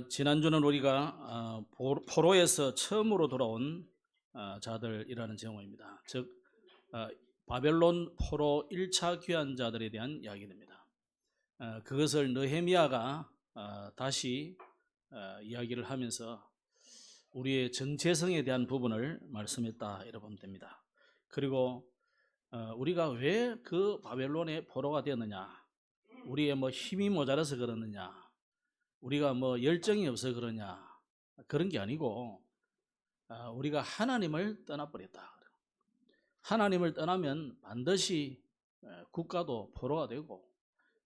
지난주는 우리가 포로에서 처음으로 돌아온 자들이라는 제목입니다. 즉 바벨론 포로 1차 귀환자들에 대한 이야기입니다. 그것을 느헤미야가 다시 이야기를 하면서 우리의 정체성에 대한 부분을 말씀했다 이렇게 보면 됩니다. 그리고 우리가 왜 그 바벨론의 포로가 되었느냐, 우리의 힘이 모자라서 그러느냐, 우리가 열정이 없어 그러냐, 그런 게 아니고 우리가 하나님을 떠나버렸다. 하나님을 떠나면 반드시 국가도 포로가 되고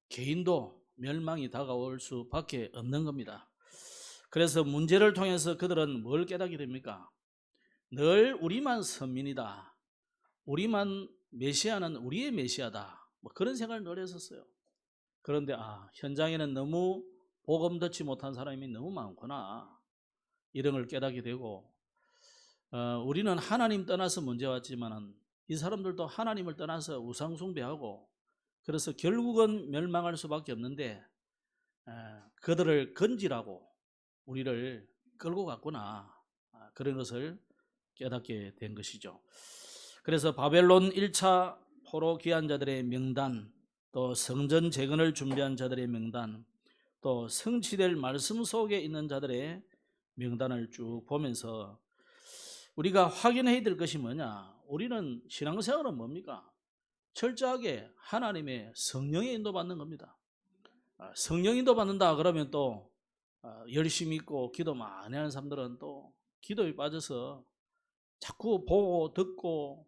개인도 멸망이 다가올 수밖에 없는 겁니다. 그래서 문제를 통해서 그들은 뭘 깨닫게 됩니까? 늘 우리만 선민이다, 우리만 메시아는 우리의 메시아다, 그런 생각을 늘 했었어요. 그런데 현장에는 너무 복음 듣지 못한 사람이 너무 많구나, 이런 걸 깨닫게 되고, 우리는 하나님 떠나서 문제 왔지만은 이 사람들도 하나님을 떠나서 우상 숭배하고, 그래서 결국은 멸망할 수밖에 없는데 그들을 건지라고 우리를 끌고 갔구나, 그런 것을 깨닫게 된 것이죠. 그래서 바벨론 1차 포로 귀환자들의 명단, 또 성전 재건을 준비한 자들의 명단, 또 성취될 말씀 속에 있는 자들의 명단을 쭉 보면서 우리가 확인해야 될 것이 뭐냐, 우리는 신앙생활은 뭡니까? 철저하게 하나님의 성령의 인도받는 겁니다. 성령 인도받는다 그러면 또 열심히 있고 기도 많이 하는 사람들은 또 기도에 빠져서 자꾸 보고 듣고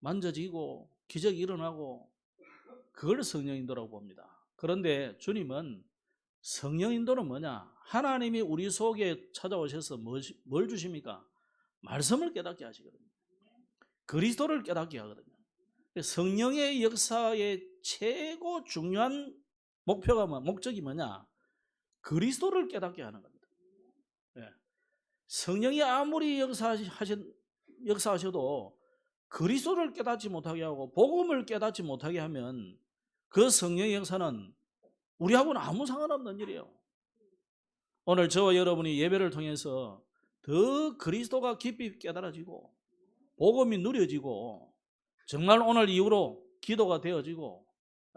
만져지고 기적이 일어나고, 그걸 성령 인도라고 봅니다. 그런데 주님은 성령 인도는 뭐냐? 하나님이 우리 속에 찾아오셔서 뭘 주십니까? 말씀을 깨닫게 하시거든요. 그리스도를 깨닫게 하거든요. 성령의 역사의 최고 중요한 목적이 뭐냐? 그리스도를 깨닫게 하는 겁니다. 성령이 아무리 역사하셔도 그리스도를 깨닫지 못하게 하고 복음을 깨닫지 못하게 하면 그 성령의 역사는 우리하고는 아무 상관없는 일이에요. 오늘 저와 여러분이 예배를 통해서 더 그리스도가 깊이 깨달아지고 복음이 누려지고 정말 오늘 이후로 기도가 되어지고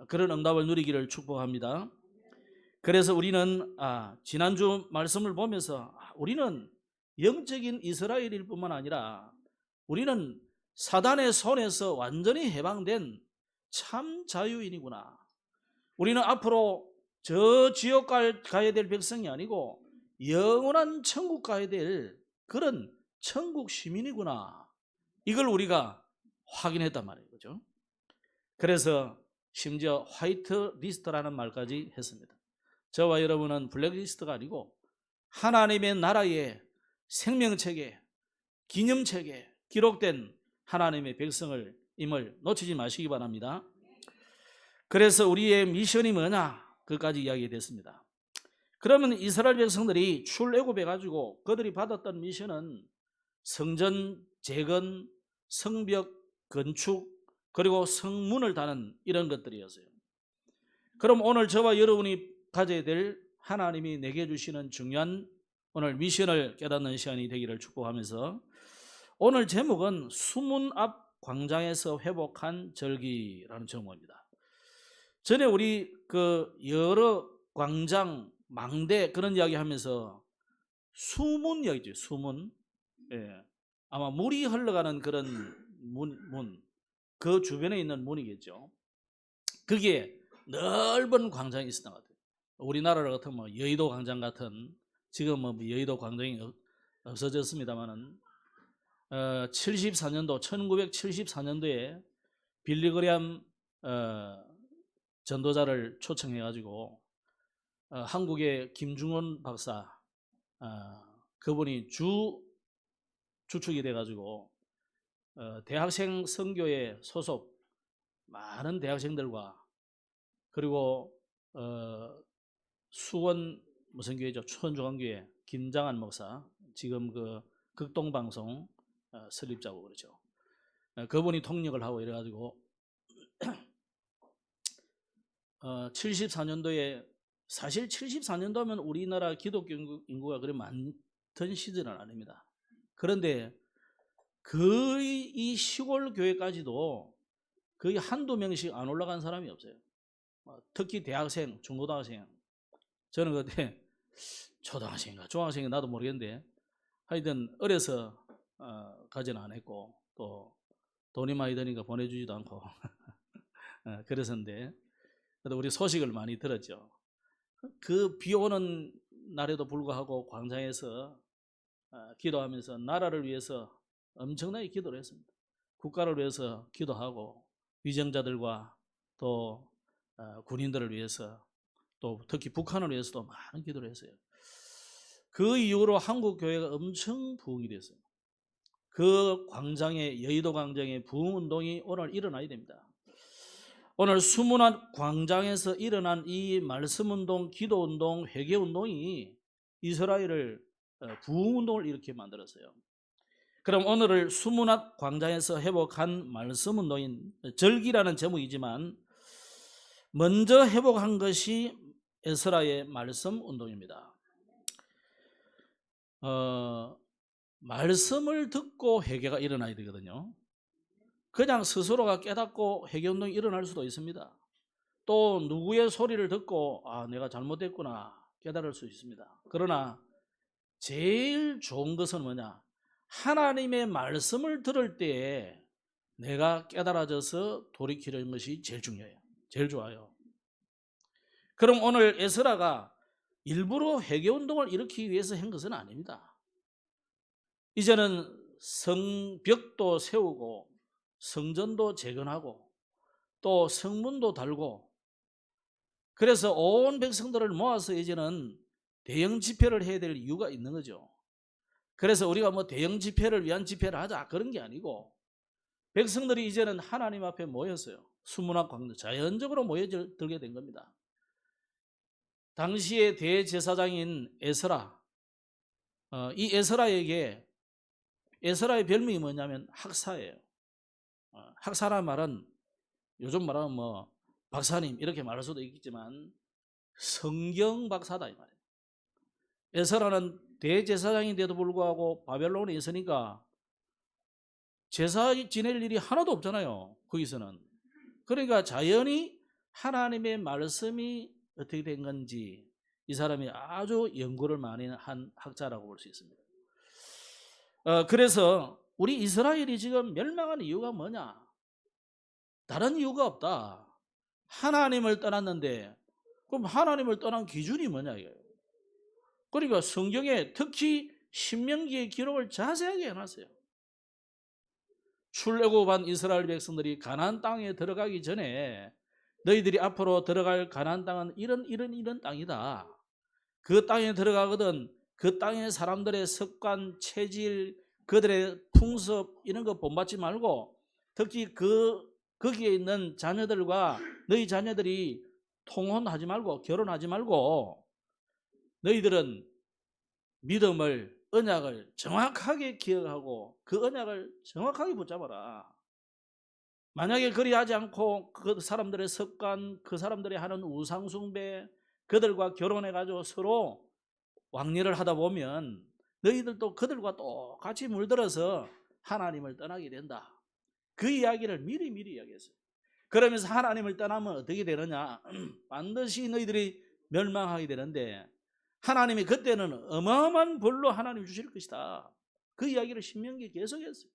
그런 응답을 누리기를 축복합니다. 그래서 우리는 지난주 말씀을 보면서 우리는 영적인 이스라엘일 뿐만 아니라 우리는 사단의 손에서 완전히 해방된 참 자유인이구나. 우리는 앞으로 저 지옥 가야 될 백성이 아니고 영원한 천국 가야 될 그런 천국 시민이구나. 이걸 우리가 확인했단 말이에요. 그죠? 그래서 심지어 화이트 리스트라는 말까지 했습니다. 저와 여러분은 블랙리스트가 아니고 하나님의 나라의 생명책에, 기념책에 기록된 하나님의 백성을 임을 놓치지 마시기 바랍니다. 그래서 우리의 미션이 뭐냐? 그까지 이야기됐습니다. 그러면 이스라엘 백성들이 출애굽해 가지고 그들이 받았던 미션은 성전 재건, 성벽 건축, 그리고 성문을 다는 이런 것들이었어요. 그럼 오늘 저와 여러분이 가져야 될 하나님이 내게 주시는 중요한 오늘 미션을 깨닫는 시간이 되기를 축복하면서, 오늘 제목은 수문 앞 광장에서 회복한 절기라는 제목입니다. 전에 우리 여러 광장, 망대 그런 이야기 하면서 수문 이야기죠. 수문. 아마 물이 흘러가는 그런 문, 그 주변에 있는 문이겠죠. 그게 넓은 광장이 있었던 것 같아요. 우리나라 같은 여의도 광장 같은, 지금 여의도 광장이 없어졌습니다만은 1974년도에 빌리그램 전도자를 초청해 가지고 한국의 김중원 박사, 그분이 주축이 돼 가지고 대학생 선교회 소속 많은 대학생들과, 그리고 수원 무슨 교회죠? 수원중앙교회 김장한 목사, 지금 그 극동방송 설립자고 그러죠. 그분이 통역을 하고 이래가지고 74년도에 사실 74년도면 우리나라 기독교 인구가 그리 많던 시절은 아닙니다. 그런데 거의 이 시골 교회까지도 거의 한두 명씩 안 올라간 사람이 없어요. 특히 대학생, 중고등학생. 저는 그때 초등학생인가 중학생인가 나도 모르겠는데 하여튼 어려서 가지는 않았고 또 돈이 많이 드니까 보내주지도 않고 그랬었는데 그래도 우리 소식을 많이 들었죠. 그 비 오는 날에도 불구하고 광장에서 기도하면서 나라를 위해서 엄청나게 기도를 했습니다. 국가를 위해서 기도하고 위정자들과 또 군인들을 위해서 또 특히 북한을 위해서도 많은 기도를 했어요. 그 이후로 한국 교회가 엄청 부흥이 됐어요. 그 광장에 여의도 광장에 부흥 운동이 오늘 일어나야 됩니다. 오늘 수문학 광장에서 일어난 이 말씀 운동, 기도 운동, 회개 운동이 이스라엘을 부흥 운동을 일으키게 만들었어요. 그럼 오늘을 수문학 광장에서 회복한 말씀 운동인 절기라는 제목이지만 먼저 회복한 것이 에스라의 말씀 운동입니다. 말씀을 듣고 회개가 일어나야 되거든요. 그냥 스스로가 깨닫고 회개운동이 일어날 수도 있습니다. 또 누구의 소리를 듣고 내가 잘못했구나 깨달을 수 있습니다. 그러나 제일 좋은 것은 뭐냐? 하나님의 말씀을 들을 때에 내가 깨달아져서 돌이키는 것이 제일 중요해요. 제일 좋아요. 그럼 오늘 에스라가 일부러 회개운동을 일으키기 위해서 한 것은 아닙니다. 이제는 성벽도 세우고 성전도 재건하고 또 성문도 달고 그래서 온 백성들을 모아서 이제는 대형 집회를 해야 될 이유가 있는 거죠. 그래서 우리가 뭐 대형 집회를 위한 집회를 하자 그런 게 아니고 백성들이 이제는 하나님 앞에 모였어요. 수문학 광장 자연적으로 모여들게 된 겁니다. 당시의 대제사장인 에스라, 이 에스라에게 에스라의 별명이 뭐냐면 학사예요. 학사라는 말은 요즘 말하면 뭐 박사님 이렇게 말할 수도 있겠지만 성경 박사다 이 말이에요. 에스라는 대제사장인데도 불구하고 바벨론에 있으니까 제사 지낼 일이 하나도 없잖아요. 거기서는. 그러니까 자연히 하나님의 말씀이 어떻게 된 건지 이 사람이 아주 연구를 많이 한 학자라고 볼 수 있습니다. 그래서 우리 이스라엘이 지금 멸망한 이유가 뭐냐? 다른 이유가 없다. 하나님을 떠났는데 그럼 하나님을 떠난 기준이 뭐냐 이거예요. 그러니까 성경에 특히 신명기의 기록을 자세하게 해놨어요. 출애굽한 이스라엘 백성들이 가나안 땅에 들어가기 전에 너희들이 앞으로 들어갈 가나안 땅은 이런 땅이다. 그 땅에 들어가거든 그 땅의 사람들의 습관, 체질, 그들의 풍습 이런 거 본받지 말고 특히 거기에 있는 자녀들과 너희 자녀들이 통혼하지 말고 결혼하지 말고 너희들은 믿음을 언약을 정확하게 기억하고 그 언약을 정확하게 붙잡아라. 만약에 그리하지 않고 그 사람들의 습관, 그 사람들이 하는 우상숭배, 그들과 결혼해가지고 서로 왕래를 하다 보면 너희들도 그들과 똑같이 물들어서 하나님을 떠나게 된다. 그 이야기를 미리 이야기했어요. 그러면서 하나님을 떠나면 어떻게 되느냐? 반드시 너희들이 멸망하게 되는데 하나님이 그때는 어마어마한 벌로 하나님 주실 것이다. 그 이야기를 신명기에 계속했어요.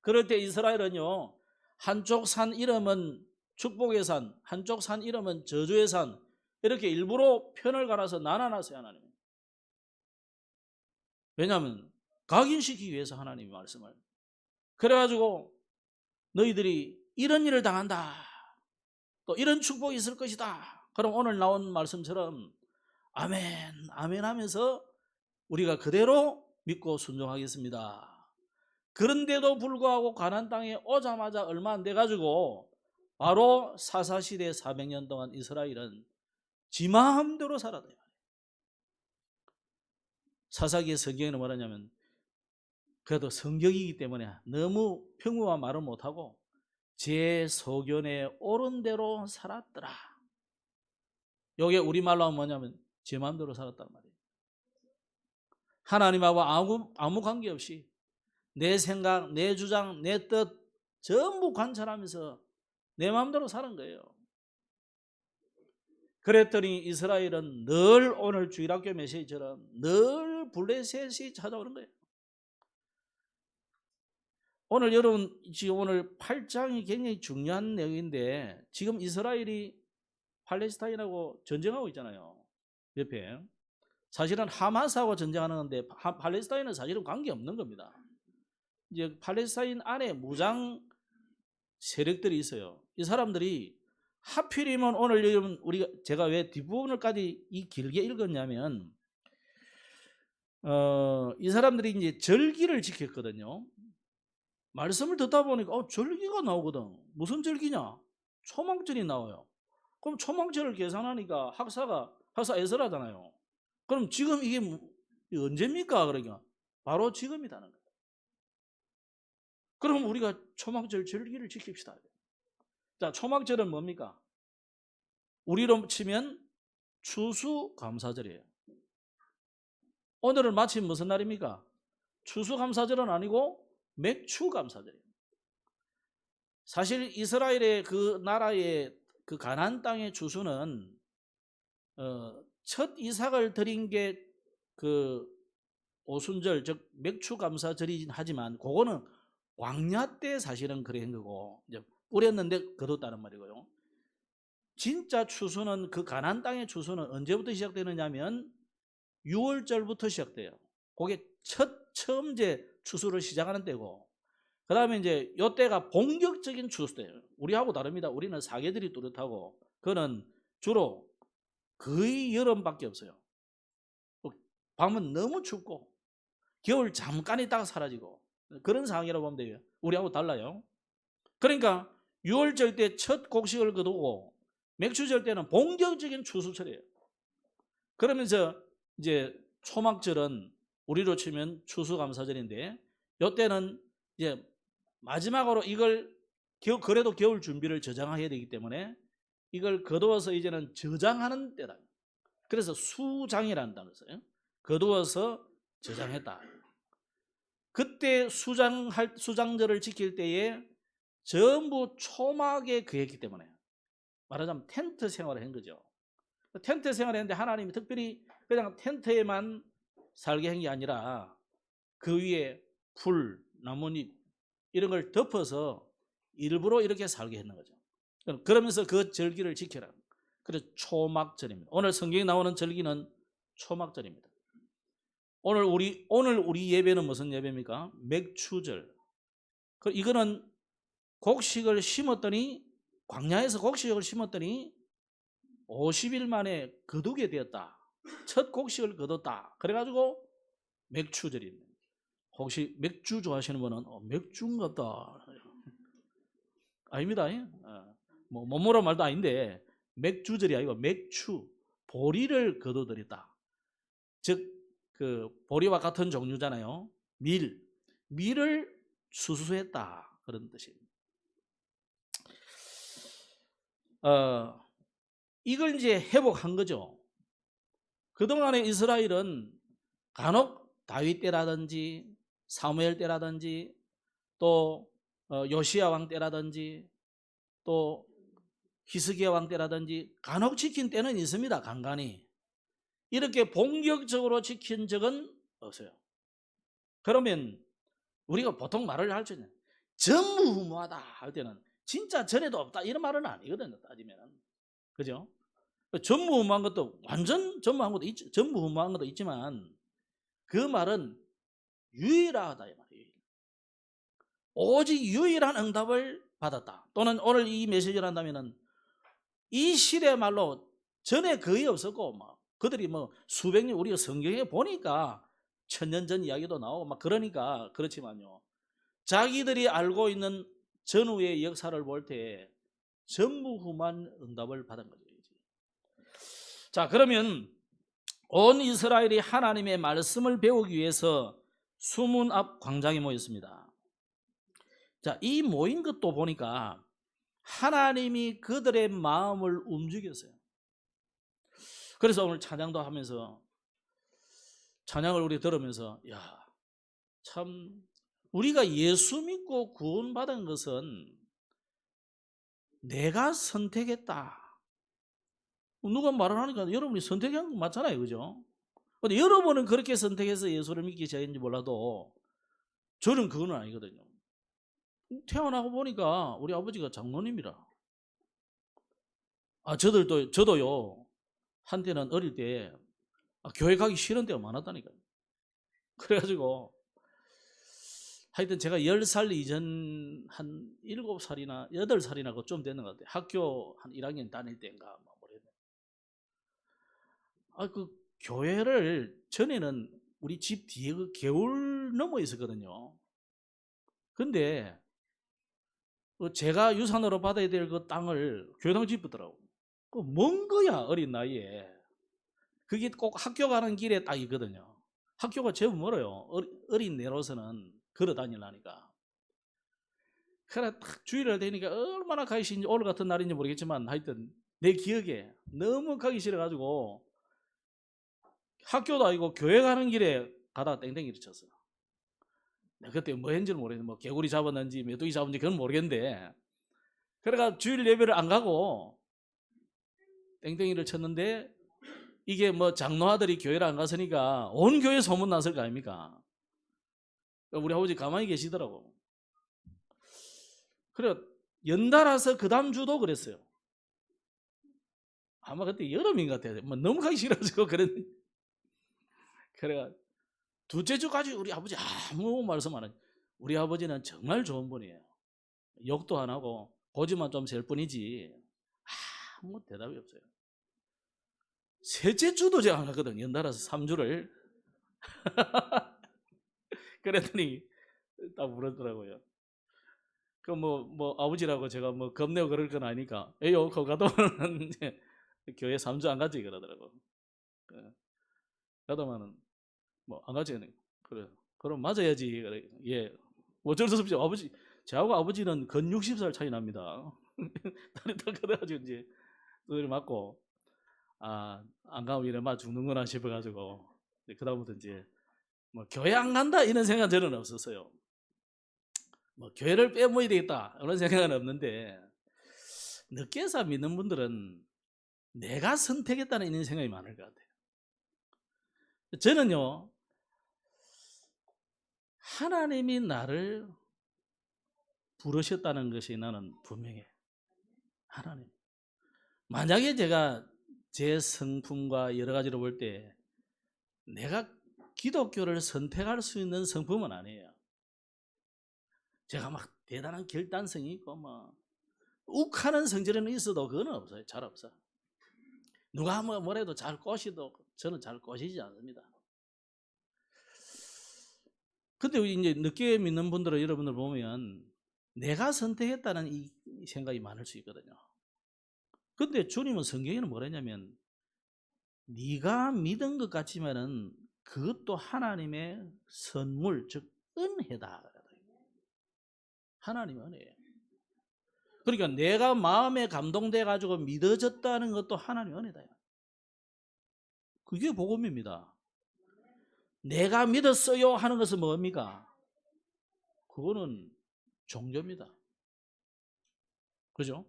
그럴 때 이스라엘은요, 한쪽 산 이름은 축복의 산, 한쪽 산 이름은 저주의 산, 이렇게 일부러 편을 갈아서 나눠놨어요, 하나님. 왜냐하면 각인시키기 위해서 하나님의 말씀을. 그래가지고 너희들이 이런 일을 당한다. 또 이런 축복이 있을 것이다. 그럼 오늘 나온 말씀처럼 아멘, 아멘 하면서 우리가 그대로 믿고 순종하겠습니다. 그런데도 불구하고 가나안 땅에 오자마자 얼마 안 돼가지고 바로 사사시대 400년 동안 이스라엘은 지 마음대로 살았다. 사사기의 성경에는 뭐라냐면 그래도 성경이기 때문에 너무 평범한 말을 못하고 제 소견에 옳은 대로 살았더라. 요게 우리말로 하면 뭐냐면 제 마음대로 살았단 말이에요. 하나님하고 아무 관계없이 내 생각, 내 주장, 내 뜻 전부 관찰하면서 내 마음대로 사는 거예요. 그랬더니 이스라엘은 늘 오늘 주일학교 메시지처럼 늘 블레셋이 찾아오는 거예요. 오늘 여러분 지금 오늘 8장이 굉장히 중요한 내용인데 지금 이스라엘이 팔레스타인하고 전쟁하고 있잖아요. 옆에. 사실은 하마스하고 전쟁하는 건데 팔레스타인은 사실은 관계없는 겁니다. 이제 팔레스타인 안에 무장 세력들이 있어요. 이 사람들이 하필이면 오늘 여러분 제가 왜 뒷부분을까지 이 길게 읽었냐면 이 사람들이 이제 절기를 지켰거든요. 말씀을 듣다 보니까 절기가 나오거든. 무슨 절기냐? 초막절이 나와요. 그럼 초막절을 계산하니까 학사 에스라잖아요. 그럼 지금 이게 언제입니까? 그러니까 바로 지금이다는 거예요. 그럼 우리가 초막절 절기를 지킵시다. 자, 초막절은 뭡니까? 우리로 치면 추수감사절이에요. 오늘은 마침 무슨 날입니까? 추수감사절은 아니고 맥추감사절이에요. 사실 이스라엘의 그 나라의 그 가나안 땅의 추수는 첫 이삭을 드린 게 그 오순절 즉 맥추감사절이긴 하지만 그거는 광야 때 사실은 그런 거고 이제 뿌렸는데 거뒀다는 말이고요. 진짜 추수는 그 가나안 땅의 추수는 언제부터 시작되느냐면 6월절부터 시작돼요. 그게 처음 이제 추수를 시작하는 때고, 그 다음에 이제 이때가 본격적인 추수 때예요. 우리하고 다릅니다. 우리는 사계들이 뚜렷하고 그는 주로 거의 여름밖에 없어요. 밤은 너무 춥고 겨울 잠깐 있다가 사라지고 그런 상황이라고 보면 돼요. 우리하고 달라요. 그러니까 6월절 때 첫 곡식을 거두고 맥추절 때는 본격적인 추수철이에요. 그러면서 이제 초막절은 우리로 치면 추수감사절인데 이때는 이제 마지막으로 이걸 그래도 겨울 준비를 저장해야 되기 때문에 이걸 거두어서 이제는 저장하는 때다. 그래서 수장이라는 단어를 써요. 거두어서 저장했다. 그때 수장절을 지킬 때에 전부 초막에 거했기 때문에 말하자면 텐트 생활을 한 거죠. 텐트 생활을 했는데 하나님이 특별히 그냥 텐트에만 살게 한 게 아니라 그 위에 풀, 나뭇잎 이런 걸 덮어서 일부러 이렇게 살게 했는 거죠. 그러면서 그 절기를 지켜라. 그래서 초막절입니다. 오늘 성경에 나오는 절기는 초막절입니다. 오늘 우리 예배는 무슨 예배입니까? 맥추절. 이거는 곡식을 심었더니 광야에서 곡식을 심었더니 50일 만에 거두게 되었다. 첫 곡식을 거뒀다. 그래가지고 맥추절입니다. 혹시 맥주 좋아하시는 분은 맥주인가 보다. 아닙니다. 뭐라 말도 아닌데 맥주절이 아니고 맥추, 보리를 거둬들였다. 즉 그 보리와 같은 종류잖아요. 밀을 수수했다 그런 뜻입니다. 이걸 이제 회복한 거죠. 그동안에 이스라엘은 간혹 다윗 때라든지 사무엘 때라든지 또 요시야 왕 때라든지 또 히스기야 왕 때라든지 간혹 지킨 때는 있습니다. 간간히. 이렇게 본격적으로 지킨 적은 없어요. 그러면 우리가 보통 말을 할 때는 전무후무하다 할 때는 진짜 전에도 없다 이런 말은 아니거든요. 따지면. 그죠? 전무후무한 것도 완전 전무후무한 것도 있지만 그 말은 유일하다 이 말이에요. 오직 유일한 응답을 받았다. 또는 오늘 이 메시지를 한다면은 이 시대 말로 전에 거의 없었고 막 그들이 뭐 수백 년 우리가 성경에 보니까 1000년 전 이야기도 나오고 막 그러니까 그렇지만요. 자기들이 알고 있는 전후의 역사를 볼 때 전무후무한 응답을 받은 거죠. 자, 그러면 온 이스라엘이 하나님의 말씀을 배우기 위해서 수문 앞 광장에 모였습니다. 자, 이 모인 것도 보니까 하나님이 그들의 마음을 움직였어요. 그래서 오늘 찬양도 하면서 찬양을 우리 들으면서 야, 참 우리가 예수 믿고 구원받은 것은 내가 선택했다. 누가 말을 하니까 여러분이 선택한 거 맞잖아요. 그죠? 근데 여러분은 그렇게 선택해서 예수를 믿기 시작했는지 몰라도 저는 그건 아니거든요. 태어나고 보니까 우리 아버지가 장로님이라. 저도요, 한때는 어릴 때 교회 가기 싫은 때가 많았다니까요. 그래가지고 하여튼 제가 10살 이전 한 7살이나 8살이나 좀 되는 것 같아요. 학교 한 1학년 다닐 때인가 모르겠네요. 그 교회를 전에는 우리 집 뒤에 그 개울 넘어 있었거든요. 근데 제가 유산으로 받아야 될 그 땅을 교회당 집었더라고. 먼 거야, 어린 나이에. 그게 꼭 학교 가는 길에 딱 있거든요. 학교가 제법 멀어요. 어린 내로서는 걸어 다니려니까. 그래 딱 주일을 되니까 얼마나 가기 싫은지, 오늘 같은 날인지 모르겠지만 하여튼 내 기억에 너무 가기 싫어가지고 학교도 아니고 교회 가는 길에 가다가 땡땡이를 쳤어요. 그때 뭐 했는지는 모르겠는데 뭐 개구리 잡았는지 메뚜기 잡았는지 그건 모르겠는데, 그래가 주일 예배를 안 가고 땡땡이를 쳤는데 이게 뭐 장로아들이 교회를 안 갔으니까 온 교회 소문 났을 거 아닙니까? 우리 아버지 가만히 계시더라고. 그래 연달아서 그 다음 주도 그랬어요. 아마 그때 여름인 것 같아요. 뭐 너무 가기 싫어가지고 그랬는데, 그래가 둘째 주까지 우리 아버지 아무 말씀 안 하죠. 우리 아버지는 정말 좋은 분이에요. 욕도 안 하고 고집만 좀 셀 뿐이지 아무 대답이 없어요. 셋째 주도 제가 안 갔거든. 연달아서 3주를. 그랬더니 딱 물었더라고요. 그 뭐 아버지라고 제가 뭐 겁내고 그럴 건 아니니까 에요 그거 가더만은 교회 3주 안 가지 그러더라고. 가더만은 뭐 안 가지. 그래 그럼 맞아야지. 그래. 예, 어쩔 수 없죠. 아버지, 저하고 아버지는 근 60살 차이 납니다. 다리 딱 그래가지고 이제 두드려 맞고 안 가면 이래 맞 죽는구나 싶어가지고 그다음부터 이제 뭐 교회 안 간다 이런 생각 저는 없었어요. 뭐 교회를 빼모야 되겠다 이런 생각은 없는데, 늦게서 믿는 분들은 내가 선택했다는 이런 생각이 많을 것 같아요. 저는요, 하나님이 나를 부르셨다는 것이 나는 분명해. 하나님. 만약에 제가 제 성품과 여러 가지로 볼 때 내가 기독교를 선택할 수 있는 성품은 아니에요. 제가 막 대단한 결단성이 있고 뭐 욱하는 성질은 있어도 그건 없어요. 잘 없어. 누가 뭐래도 잘 꼬시도 저는 잘 꼬시지 않습니다. 근데 이제 늦게 믿는 분들은 여러분들 보면 내가 선택했다는 이 생각이 많을 수 있거든요. 근데 주님은 성경에는 뭐랬냐면 네가 믿은 것 같지만은 그것도 하나님의 선물, 즉 은혜다. 하나님의 은혜예요. 그러니까 내가 마음에 감동돼 가지고 믿어졌다는 것도 하나님의 은혜다. 그게 복음입니다. 내가 믿었어요 하는 것은 뭡니까? 그거는 종교입니다. 그죠?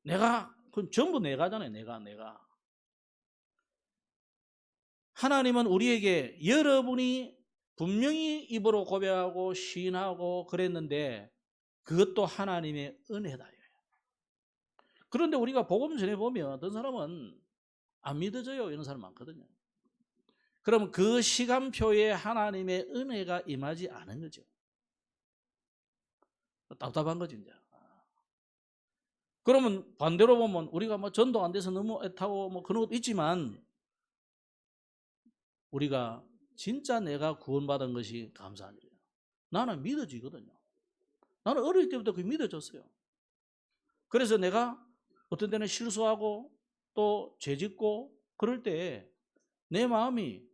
그건 전부 내가잖아요. 내가. 하나님은 우리에게 여러분이 분명히 입으로 고백하고 시인하고 그랬는데 그것도 하나님의 은혜다. 그런데 우리가 복음 전해보면 어떤 사람은 안 믿어져요. 이런 사람 많거든요. 그럼 그 시간표에 하나님의 은혜가 임하지 않은 거죠. 답답한 거지 이제. 그러면 반대로 보면 우리가 뭐 전도 안 돼서 너무 애타고 뭐 그런 것도 있지만 우리가 진짜 내가 구원받은 것이 감사한 일이에요. 나는 믿어지거든요. 나는 어릴 때부터 그게 믿어졌어요. 그래서 내가 어떤 때는 실수하고 또 죄짓고 그럴 때 내 마음이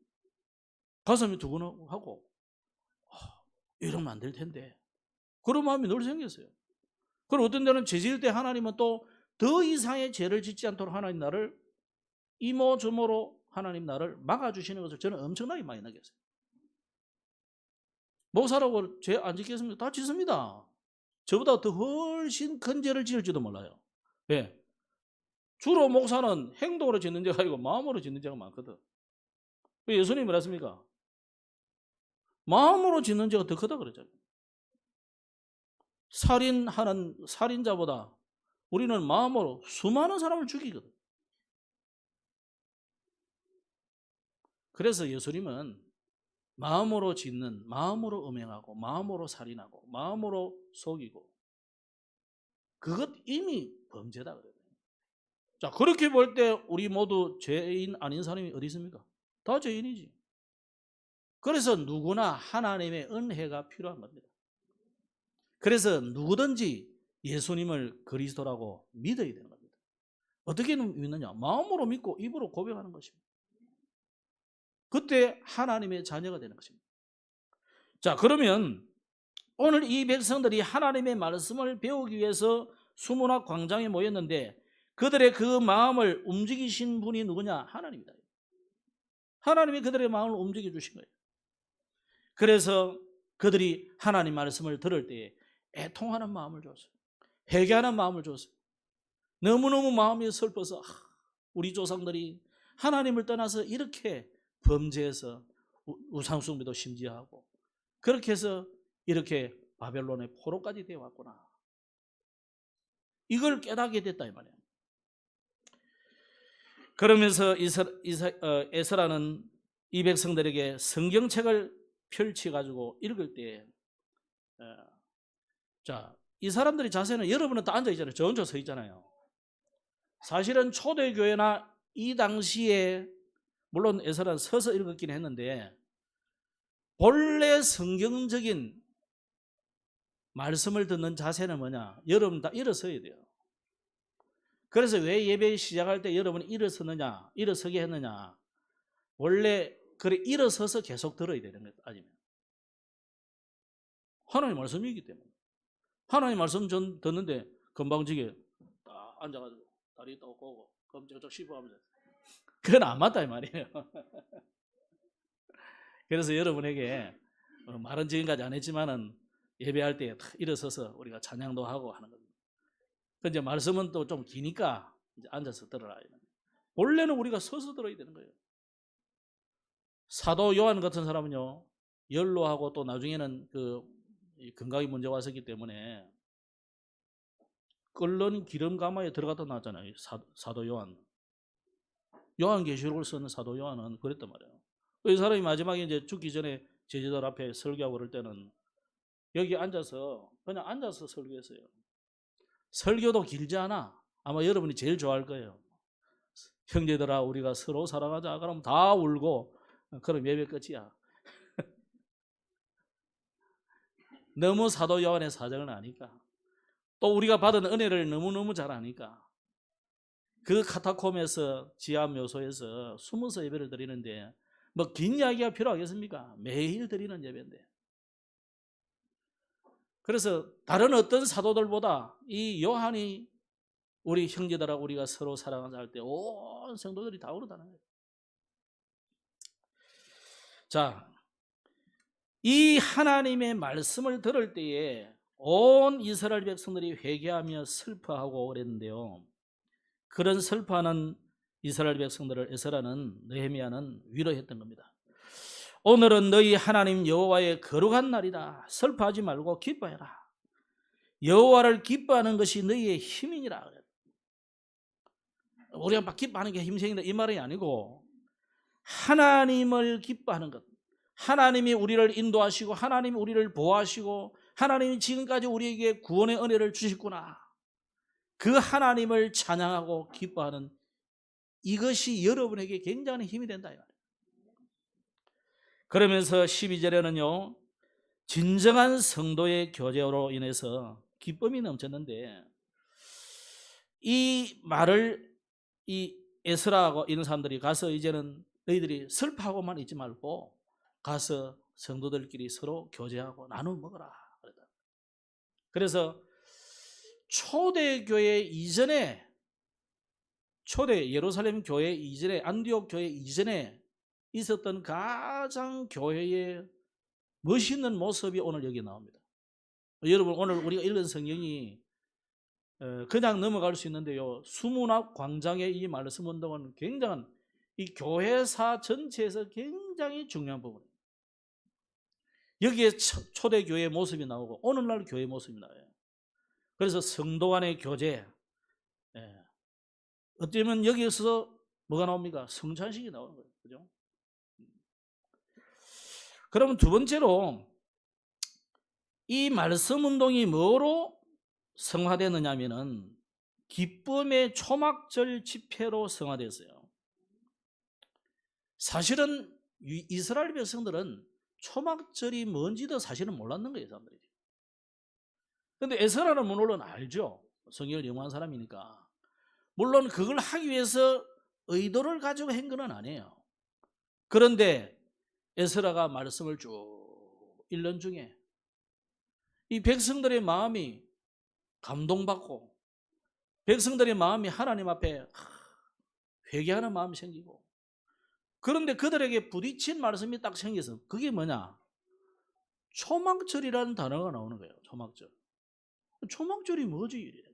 가슴이 두근하고 이러면 안 될 텐데 그런 마음이 늘 생겼어요. 그리고 어떤 때는 죄 지을 때 하나님은 또 더 이상의 죄를 짓지 않도록 하나님 나를 이모저모로 하나님 나를 막아주시는 것을 저는 엄청나게 많이 느꼈어요. 목사라고 죄 안 짓겠습니까? 다 짓습니다. 저보다 더 훨씬 큰 죄를 지을지도 몰라요. 왜? 주로 목사는 행동으로 짓는 죄가 아니고 마음으로 짓는 죄가 많거든. 왜 예수님이 말했습니까? 마음으로 짓는 죄가 더 크다 그랬잖아요. 살인하는 살인자보다 우리는 마음으로 수많은 사람을 죽이거든. 그래서 예수님은 마음으로 짓는, 마음으로 음행하고, 마음으로 살인하고, 마음으로 속이고, 그것 이미 범죄다 그래요. 자, 그렇게 볼 때 우리 모두 죄인 아닌 사람이 어디 있습니까? 다 죄인이지. 그래서 누구나 하나님의 은혜가 필요한 겁니다. 그래서 누구든지 예수님을 그리스도라고 믿어야 되는 겁니다. 어떻게 믿느냐? 마음으로 믿고 입으로 고백하는 것입니다. 그때 하나님의 자녀가 되는 것입니다. 자, 그러면 오늘 이 백성들이 하나님의 말씀을 배우기 위해서 수문학 광장에 모였는데 그들의 그 마음을 움직이신 분이 누구냐? 하나님이다. 하나님이 그들의 마음을 움직여 주신 거예요. 그래서 그들이 하나님 말씀을 들을 때에 애통하는 마음을 줬어요. 회개하는 마음을 줬어요. 너무너무 마음이 슬퍼서 우리 조상들이 하나님을 떠나서 이렇게 범죄해서 우상숭배도 심지어 하고 그렇게 해서 이렇게 바벨론의 포로까지 되어 왔구나. 이걸 깨닫게 됐다 이 말이에요. 그러면서 에스라는 이 백성들에게 성경책을 펼쳐가지고 읽을 때, 자, 이 사람들이 자세는 여러분은 다 앉아 있잖아요. 저 혼자 서 있잖아요. 사실은 초대교회나 이 당시에 물론 에스라는 서서 읽었긴 했는데 본래 성경적인 말씀을 듣는 자세는 뭐냐? 여러분 다 일어서야 돼요. 그래서 왜 예배 시작할 때 여러분이 일어서느냐, 일어서게 했느냐? 원래 그래 일어서서 계속 들어야 되는 거예요. 아니면 하나님 말씀이기 때문에 하나님 말씀 듣는데 건방지게 딱 앉아가지고 다리 딱 꼬고 검적적 씹어하면서 그건 안 맞다 이 말이에요. 그래서 여러분에게 말은 지금까지 안 했지만은 예배할 때 일어서서 우리가 찬양도 하고 하는 겁니다. 근데 말씀은 또 좀 기니까 이제 앉아서 들어라. 원래는 우리가 서서 들어야 되는 거예요. 사도 요한 같은 사람은요, 연로하고 또 나중에는 그 건강이 문제가 왔었기 때문에 끓는 기름 가마에 들어갔다 나왔잖아요. 사도 요한. 요한계시록을 쓰는 사도 요한은 그랬단 말이에요. 이 사람이 마지막에 이제 죽기 전에 제자들 앞에 설교하고 그럴 때는 여기 앉아서 그냥 앉아서 설교했어요. 설교도 길지 않아. 아마 여러분이 제일 좋아할 거예요. 형제들아 우리가 서로 사랑하자. 그럼 다 울고 그럼 예배 끝이야. 너무 사도 요한의 사정을 아니까 또 우리가 받은 은혜를 너무너무 잘 아니까 그 카타콤에서 지하 묘소에서 숨어서 예배를 드리는데 뭐 긴 이야기가 필요하겠습니까? 매일 드리는 예배인데 그래서 다른 어떤 사도들보다 이 요한이 우리 형제들하고 우리가 서로 사랑하자 할 때 온 성도들이 다 울었다는 거예요. 자, 이 하나님의 말씀을 들을 때에 온 이스라엘 백성들이 회개하며 슬퍼하고 그랬는데요. 그런 슬퍼하는 이스라엘 백성들을 에스라는 느헤미야는 위로했던 겁니다. 오늘은 너희 하나님 여호와의 거룩한 날이다. 슬퍼하지 말고 기뻐해라. 여호와를 기뻐하는 것이 너희의 힘이니라. 우리가 막 기뻐하는 게 힘생긴다 이 말이 아니고 하나님을 기뻐하는 것. 하나님이 우리를 인도하시고 하나님이 우리를 보호하시고 하나님이 지금까지 우리에게 구원의 은혜를 주셨구나. 그 하나님을 찬양하고 기뻐하는 이것이 여러분에게 굉장히 힘이 된다. 그러면서 12절에는요. 진정한 성도의 교제로 인해서 기쁨이 넘쳤는데 이 말을 이 에스라하고 이런 사람들이 가서 이제는 너희들이 슬퍼하고만 있지 말고 가서 성도들끼리 서로 교제하고 나눠 먹어라. 그래서 초대교회 이전에 초대 예루살렘 교회 이전에, 안디옥 교회 이전에 있었던 가장 교회의 멋있는 모습이 오늘 여기 나옵니다. 여러분, 오늘 우리가 읽은 성경이 그냥 넘어갈 수 있는데요, 수문학 광장의 이 말씀 운동은 굉장한 이 교회사 전체에서 굉장히 중요한 부분입니다. 여기에 초대 교회의 모습이 나오고 오늘날 교회 모습이 나와요. 그래서 성도 간의 교제, 어쩌면 여기에서 뭐가 나옵니까? 성찬식이 나오는 거예요. 그죠? 그러면 두 번째로 이 말씀 운동이 뭐로 성화되느냐 하면은 기쁨의 초막절 집회로 성화됐어요. 사실은 이스라엘 백성들은 초막절이 뭔지도 사실은 몰랐는 거예요, 사람들이. 근데 에스라는 물론 알죠. 성경을 연구한 사람이니까. 물론 그걸 하기 위해서 의도를 가지고 한 건 아니에요. 그런데 에스라가 말씀을 쭉 읽는 중에 이 백성들의 마음이 감동받고 백성들의 마음이 하나님 앞에 회개하는 마음이 생기고, 그런데 그들에게 부딪힌 말씀이 딱 생겨서 그게 뭐냐? 초막절이라는 단어가 나오는 거예요. 초막절. 초막절이 뭐지?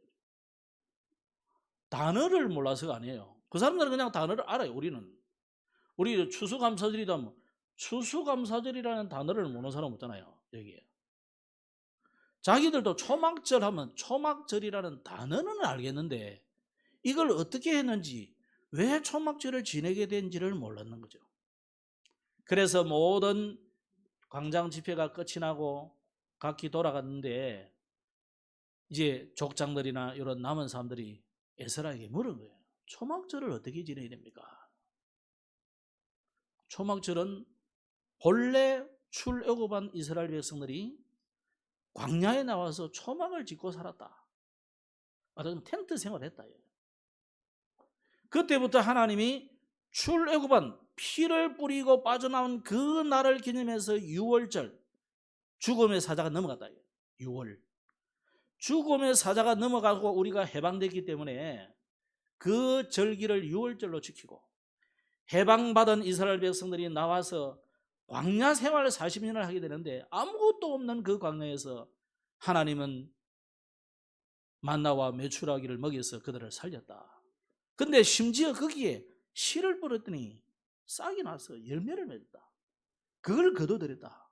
단어를 몰라서가 아니에요. 그 사람들은 그냥 단어를 알아요. 우리 추수감사절이다 뭐 추수감사절이라는 단어를 모르는 사람 없잖아요. 여기에 자기들도 초막절 하면 초막절이라는 단어는 알겠는데 이걸 어떻게 했는지, 왜 초막절을 지내게 된지를 몰랐는 거죠. 그래서 모든 광장 집회가 끝이 나고 각기 돌아갔는데 이제 족장들이나 이런 남은 사람들이 에스라에게 물은 거예요. 초막절을 어떻게 지내야 됩니까? 초막절은 본래 출애굽한 이스라엘 백성들이 광야에 나와서 초막을 짓고 살았다. 말하자면 텐트 생활을 했다. 그때부터 하나님이 출애굽한 피를 뿌리고 빠져나온 그 날을 기념해서 6월절, 죽음의 사자가 넘어갔다. 6월. 죽음의 사자가 넘어가고 우리가 해방됐기 때문에 그 절기를 6월절로 지키고, 해방받은 이스라엘 백성들이 나와서 광야 생활을 40년을 하게 되는데 아무것도 없는 그 광야에서 하나님은 만나와 메추라기를 먹여서 그들을 살렸다. 근데 심지어 거기에 씨를 뿌렸더니 싹이 나서 열매를 맺었다. 그걸 거둬들였다.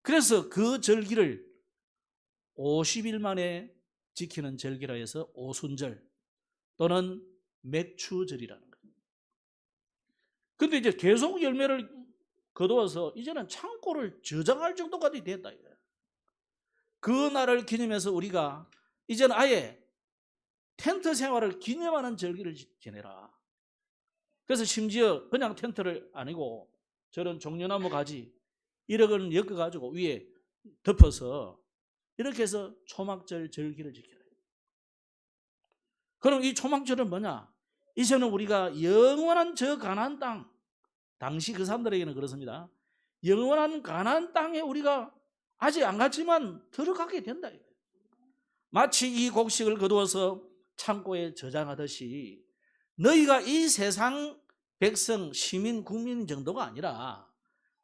그래서 그 절기를 50일 만에 지키는 절기라 해서 오순절 또는 맥추절이라는 거예요. 근데 이제 계속 열매를 거두어서 이제는 창고를 저장할 정도까지 됐다. 그 날을 기념해서 우리가 이제는 아예 텐트 생활을 기념하는 절기를 지내라. 그래서 심지어 그냥 텐트를 아니고 저런 종려나무 가지 이런 엮어가지고 위에 덮어서 이렇게 해서 초막절 절기를 지켜라. 그럼 이 초막절은 뭐냐? 이제는 우리가 영원한 저 가나안 땅, 당시 그 사람들에게는 그렇습니다. 영원한 가나안 땅에 우리가 아직 안 갔지만 들어가게 된다. 마치 이 곡식을 거두어서 창고에 저장하듯이 너희가 이 세상 백성, 시민, 국민 정도가 아니라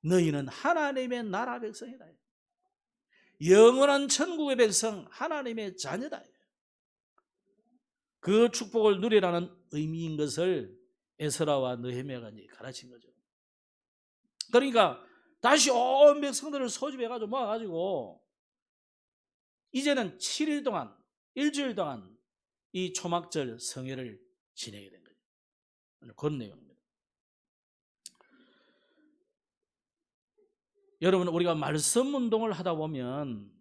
너희는 하나님의 나라 백성이다. 영원한 천국의 백성, 하나님의 자녀다. 그 축복을 누리라는 의미인 것을 에스라와 느헤미야가 가르친 거죠. 그러니까 다시 온 백성들을 소집해가지고 모아가지고 이제는 7일 동안, 일주일 동안 이 초막절 성회를 지내게 된 거죠. 그런 내용입니다. 여러분, 우리가 말씀 운동을 하다 보면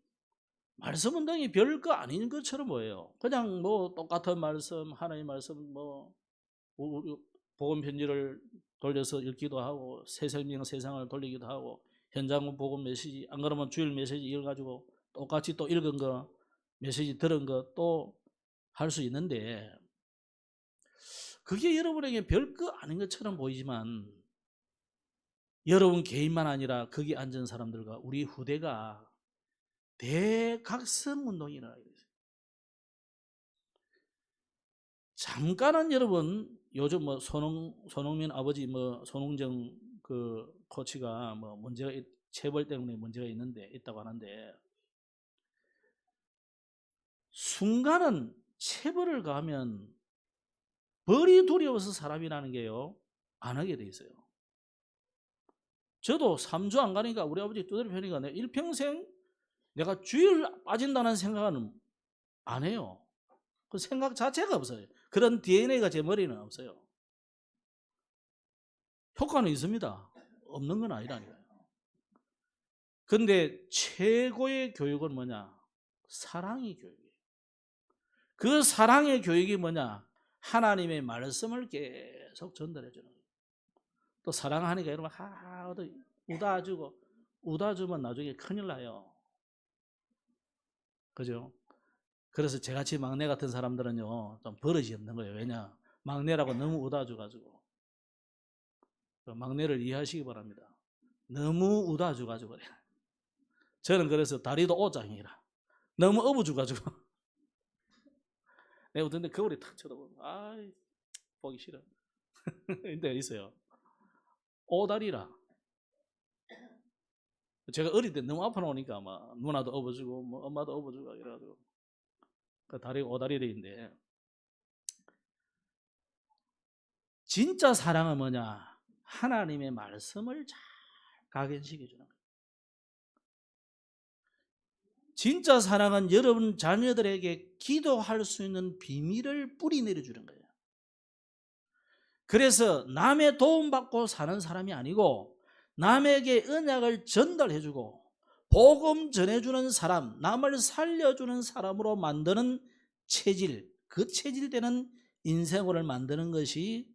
말씀 운동이 별거 아닌 것처럼 보여요. 그냥 뭐 똑같은 말씀, 하나님의 말씀, 뭐 복음 편지를 돌려서 읽기도 하고 새 생명 세상을 돌리기도 하고 현장 복음 메시지, 안 그러면 주일 메시지 읽어가지고 똑같이 또 읽은 거 메시지 들은 거 또 할 수 있는데, 그게 여러분에게 별거 아닌 것처럼 보이지만 여러분 개인만 아니라 거기 앉은 사람들과 우리 후대가 대각성 운동이 일어나게 됐어요. 잠깐은 여러분 요즘 뭐 손흥민 아버지 뭐 손흥정 그 코치가 뭐 문제가 체벌 때문에 문제가 있다고 하는데 순간은 체벌을 가하면 벌이 두려워서 사람이라는 게요 안 하게 돼 있어요. 저도 3주 안 가니까 우리 아버지 두드려 패니까 내가 일평생 내가 주일 빠진다는 생각은 안 해요. 그 생각 자체가 없어요. 그런 DNA가 제 머리는 없어요. 효과는 있습니다. 없는 건 아니라니까요. 근데 최고의 교육은 뭐냐? 사랑의 교육이에요. 그 사랑의 교육이 뭐냐? 하나님의 말씀을 계속 전달해 주는 거예요. 또 사랑하니까 여러분 우다주면 나중에 큰일 나요. 그죠? 그래서 저같이 막내 같은 사람들은요 좀 버릇이 없는 거예요. 왜냐? 막내라고 너무 우다줘가지고. 막내를 이해하시기 바랍니다. 너무 우다줘가지고 그래. 저는 그래서 다리도 오장이라 너무 업어줘가지고 내가 어떤 데 거울에 탁 쳐다보면 아이 보기 싫어. 근데 있어요. 오다리라. 제가 어릴 때 너무 아파 놓으니까 막 누나도 업어주고 뭐 엄마도 업어주고 이래가지고 그 다리가 오다리 돼 있는데 진짜 사랑은 뭐냐? 하나님의 말씀을 잘 각인시켜주는 거예요. 진짜 사랑은 여러분 자녀들에게 기도할 수 있는 비밀을 뿌리 내려주는 거예요. 그래서 남의 도움받고 사는 사람이 아니고 남에게 언약을 전달해주고 복음 전해주는 사람, 남을 살려주는 사람으로 만드는 체질, 그 체질되는 인생을 만드는 것이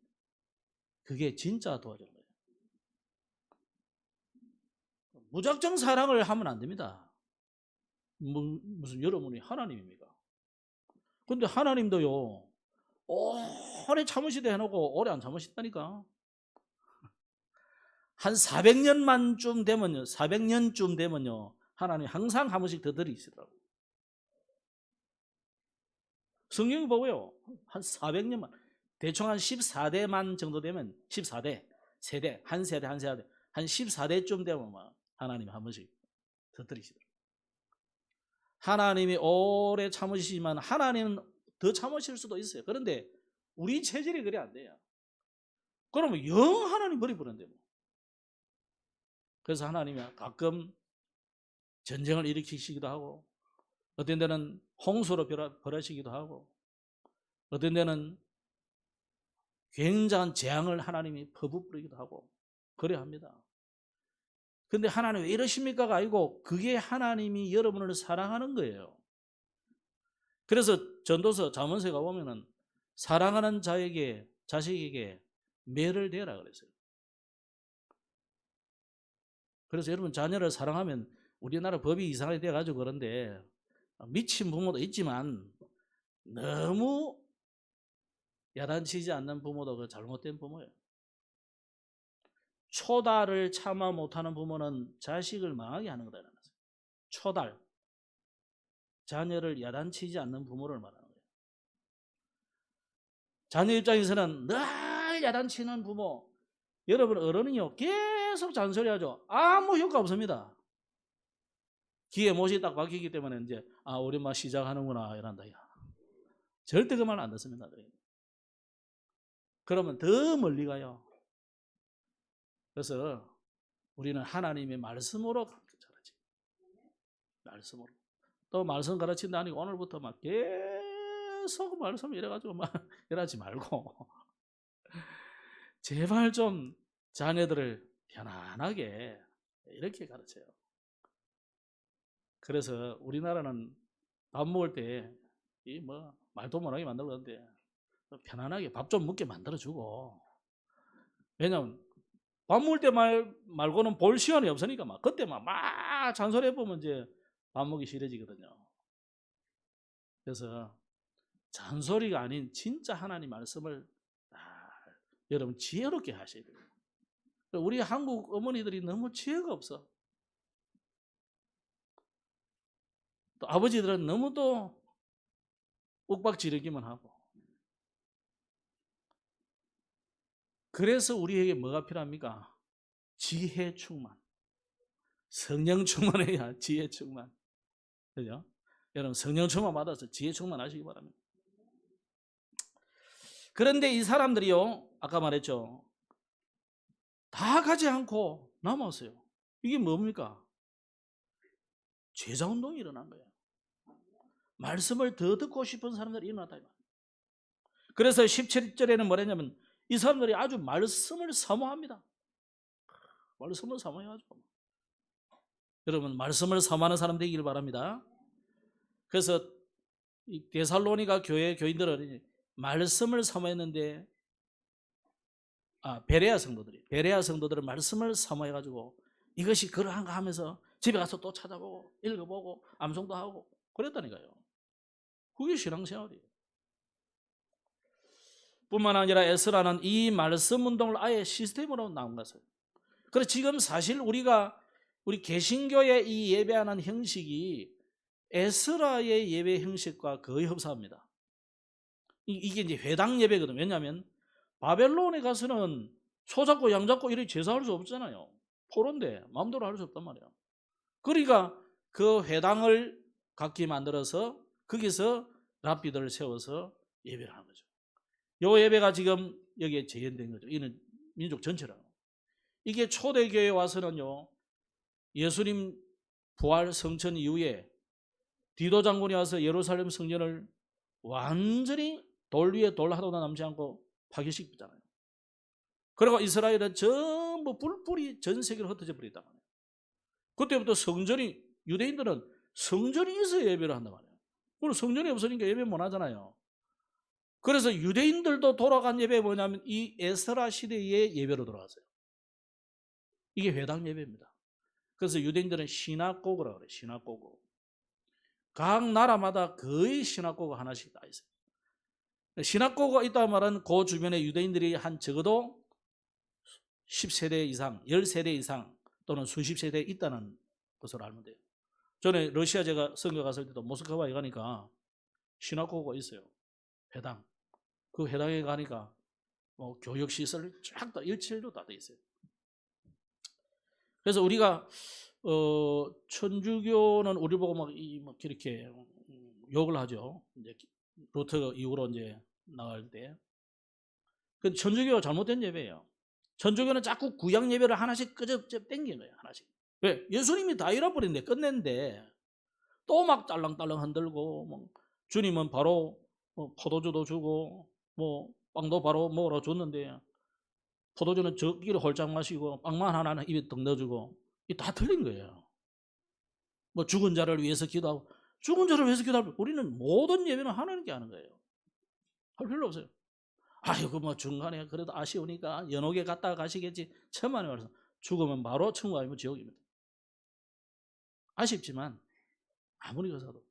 그게 진짜 도와주는 거예요. 무작정 사랑을 하면 안 됩니다. 무슨 여러분이 하나님입니까? 근데 하나님도요 오래 참으시되 해놓고 오래 안 참으신다니까. 한 400년만쯤 되면요 400년쯤 되면요 하나님 항상 한 번씩 더 들이시더라고요. 성경이 보고요 한 400년만 대충 한 14대만 정도 되면 14대 세대 한 세대 한 14대쯤 되면 막 하나님 한 번씩 더 들이시더라고요. 하나님이 오래 참으시지만 하나님은 더 참으실 수도 있어요. 그런데 우리 체질이 그래 안 돼요. 그러면 영 하나님 버리버렸는데 뭐. 그래서 하나님이 가끔 전쟁을 일으키시기도 하고 어떤 데는 홍수로 벌하시기도 하고 어떤 데는 굉장한 재앙을 하나님이 퍼부으기도 하고 그래 합니다. 근데 하나님 왜 이러십니까가 아니고 그게 하나님이 여러분을 사랑하는 거예요. 그래서 전도서 잠언서에 가보면은 사랑하는 자식에게 매를 대라 그랬어요. 그래서 여러분 자녀를 사랑하면 우리나라 법이 이상하게 돼가지고 그런데 미친 부모도 있지만 너무 야단치지 않는 부모도 그 잘못된 부모예요. 초달을 참아 못하는 부모는 자식을 망하게 하는 거다. 초달. 자녀를 야단치지 않는 부모를 말하는 거예요. 자녀 입장에서는 늘 야단치는 부모. 여러분 어른은요 계속 잔소리하죠. 아무 효과 없습니다. 귀에 못이 딱 박히기 때문에 이제 우리 막 시작하는구나 이란다. 절대 그 말 안 듣습니다. 그러면 더 멀리 가요. 그래서 우리는 하나님의 말씀으로 가르쳐야지. 말씀으로. 또 말씀 가르친다니 오늘부터 막 계속 말씀 이래가지고 막 이러지 말고 제발 좀 자녀들을 편안하게 이렇게 가르쳐요. 그래서 우리나라는 밥 먹을 때 이 뭐 말도 못하게 만들었는데 편안하게 밥 좀 먹게 만들어주고 왜냐면 밥 먹을 때 말고는 볼 시간이 없으니까 막 그때 막 잔소리 해보면 이제 밥 먹기 싫어지거든요. 그래서 잔소리가 아닌 진짜 하나님 말씀을 여러분 지혜롭게 하셔야 돼요. 우리 한국 어머니들이 너무 지혜가 없어. 또 아버지들은 너무 또 윽박 지르기만 하고 그래서 우리에게 뭐가 필요합니까? 지혜 충만. 성령 충만해야 지혜 충만. 그죠? 여러분 성령 충만 받아서 지혜 충만하시기 바랍니다. 그런데 이 사람들이요, 아까 말했죠, 다 가지 않고 남았어요. 이게 뭡니까? 제자운동이 일어난 거예요. 말씀을 더 듣고 싶은 사람들이 일어났다. 그래서 17절에는 뭐랬냐면 이 사람들이 아주 말씀을 사모합니다. 말씀을 사모해가지고. 여러분 말씀을 사모하는 사람 되기를 바랍니다. 그래서 이 데살로니가 교회 교인들은 말씀을 사모했는데, 베레아 성도들은 말씀을 사모해가지고 이것이 그러한가 하면서 집에 가서 또 찾아보고 읽어보고 암송도 하고 그랬다니까요. 그게 신앙생활이에요. 뿐만 아니라 에스라는 이 말씀 운동을 아예 시스템으로 나온 것을. 그래서 지금 사실 우리 개신교의 이 예배하는 형식이 에스라의 예배 형식과 거의 흡사합니다. 이게 이제 회당 예배거든요. 왜냐하면 바벨론에 가서는 소 잡고 양 잡고 이렇게 제사할 수 없잖아요. 포로인데 마음대로 할 수 없단 말이에요. 그러니까 그 회당을 각기 만들어서 거기서 랍비들을 세워서 예배를 하는 거죠. 요 예배가 지금 여기에 재현된 거죠. 이는 민족 전체라고. 이게 초대교회에 와서는요, 예수님 부활 성천 이후에 디도 장군이 와서 예루살렘 성전을 완전히 돌 위에 돌 하나도 남지 않고 파괴시켰잖아요. 그리고 이스라엘은 전부 뿔뿔이 전 세계로 흩어져 버렸단 말이에요. 그때부터 유대인들은 성전이 있어야 예배를 한단 말이에요. 그리고 성전이 없으니까 예배 못 하잖아요. 그래서 유대인들도 돌아간 예배 뭐냐면 이 에스라 시대의 예배로 돌아갔어요. 이게 회당 예배입니다. 그래서 유대인들은 시나고그라고 그래요. 시나고그. 각 나라마다 거의 시나고그 하나씩 다 있어요. 시나고그가 있다는 말은 그 주변에 유대인들이 한 적어도 10세대 이상, 10세대 이상 또는 수십 세대 있다는 것으로 알면 돼요. 전에 러시아 제가 선교 갔을 때도 모스크바에 가니까 시나고그가 있어요. 회당. 그 회당에 가니까 교육시설 쫙 다 일체로 다 돼 있어요. 그래서 우리가 천주교는 우리 보고 막 이렇게 욕을 하죠. 이제 루터 이후로 이제 나갈 때. 그 천주교가 잘못된 예배예요. 천주교는 자꾸 구약 예배를 하나씩 끄적끄적 땡긴 거예요. 하나씩. 왜? 예수님이 다 잃어버린데 끝냈는데 또 막 딸랑딸랑 흔들고, 뭐 주님은 바로 포도주도 주고 빵도 바로 먹으러 줬는데 포도주는 적기를 홀짝 마시고 빵만 하나는 입에 떡 넣어주고, 이게 다 틀린 거예요. 뭐 죽은 자를 위해서 기도하고, 죽은 자를 위해서 기도하고, 우리는 모든 예배는 하나님께 하는 거예요. 할 필요 없어요. 아이고 뭐 중간에 그래도 아쉬우니까 연옥에 갔다가 가시겠지. 천만에 말씀, 죽으면 바로 천국 아니면 지옥입니다. 아쉽지만 아무리 그래도.